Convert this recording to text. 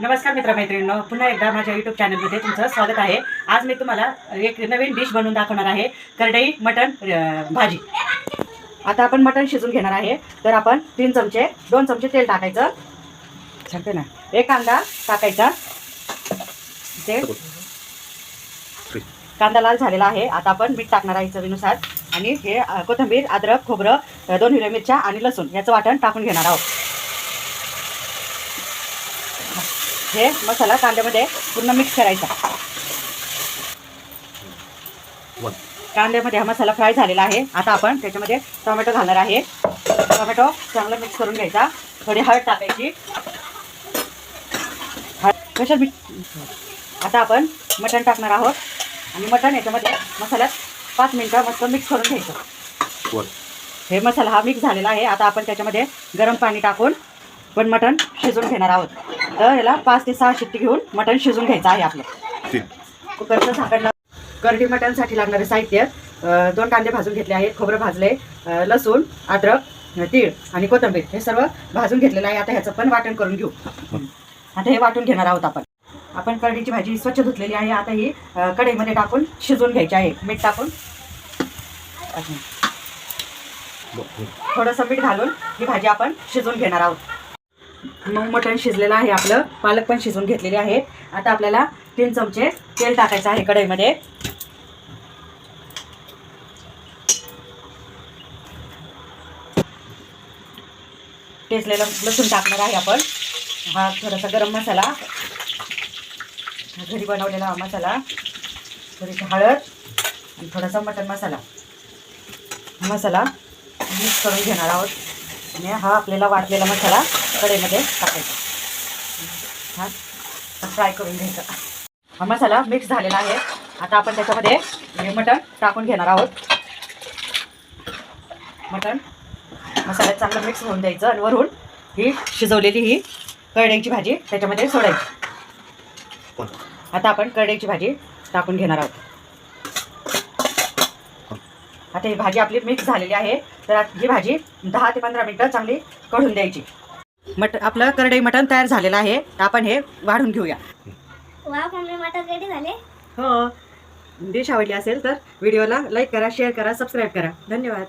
नमस्कार मित्रमैत्रिणींनो, पुन्हा एकदा माझ्या यूट्यूब चॅनलमध्ये तुमचं स्वागत आहे। आज मी तुम्हाला एक नवीन डिश बनवून दाखवणार आहे, करडई मटण भाजी। आता आपण मटण शिजून घेणार आहे, तर आपण 2 चमचे तेल टाकायचं, सांगते ना, एक कांदा टाकायचा, कांदा लाल झालेला आहे। आता आपण मीठ टाकणार आहे चवीनुसार, आणि हे कोथिंबीर, अद्रक, खोबरं, 2 हिरव्या मिरच्या आणि लसूण याचं वाटण टाकून घेणार आहोत। हे मसाला कांद्यामध्ये पूर्ण मिक्स करायचा। कांद्यामध्ये हा मसाला फ्राय झालेला आहे। आता आपण त्याच्यामध्ये टोमॅटो घालणार आहे। टोमॅटो चांगला मिक्स करून घ्यायचा, थोडी हळद टाकायची, आता आपण मटण टाकणार आहोत आणि मटण याच्यामध्ये मसाल्यात 5 मिनिटं मस्त मिक्स करून घ्यायचं। हे मसाला हा मिक्स झालेला आहे। आता आपण त्याच्यामध्ये गरम पाणी टाकून पण मटण शिजून घेणार आहोत। तर याला 5 ते 6 शिट्टी घेऊन मटण शिजून घ्यायचं आहे आपलं। कुकरचं झाकण। करडी मटणसाठी लागणारे साहित्य: 2 कांदे भाजून घेतले आहेत, खोबरं भाजले, लसूण, अद्रक, तीळ आणि कोथिंबीर हे सर्व भाजून घेतलेलं आहे। आता ह्याचं पण वाटण करून घेऊ। आता हे वाटून घेणार आहोत आपण करडीची भाजी स्वच्छ धुतलेली आहे। आता ही कढईमध्ये टाकून शिजवून घ्यायची आहे। मीठ टाकून थोडंसं मीठ घालून ही भाजी आपण शिजवून घेणार आहोत। मग मटण शिजलेलं आहे आपलं, पालक पण शिजवून घेतलेली आहे। आता आपल्याला 3 चमचे तेल टाकायचं आहे कढईमध्ये। ठेचलेलं लसूण टाकणार आहे आपण। हा थोडासा गरम मसाला, घरी बनवलेला हा मसाला, थोडीशी हळद आणि थोडासा मटण मसाला, मसाला मिक्स करून घेणार आहोत। आणि हा आपल्याला वाटलेला मसाला कढईमध्ये टाकायचा, हा फ्राय करून घ्यायचा। हा मसाला मिक्स झालेला आहे। आता आपण त्याच्यामध्ये हे मटण टाकून घेणार आहोत। मटण मसाल्यात चांगलं मिक्स होऊन द्यायचं आणि वरून ही शिजवलेली ही करडईची भाजी त्याच्यामध्ये सोडायची। आता आपण करडईची भाजी टाकून घेणार आहोत। आता ही भाजी आपली मिक्स झालेली आहे, तर ही भाजी 10 ते 15 मिनिटं चांगली कढून द्यायची। आपलं करडई मटण तयार झालेलं आहे। आपण हे वाढून घेऊया। वाव मम्मी, मटण रेडी झाले। हो, डिश आवडली असेल तर व्हिडिओला लाईक करा, शेअर करा, सबस्क्राईब करा। धन्यवाद।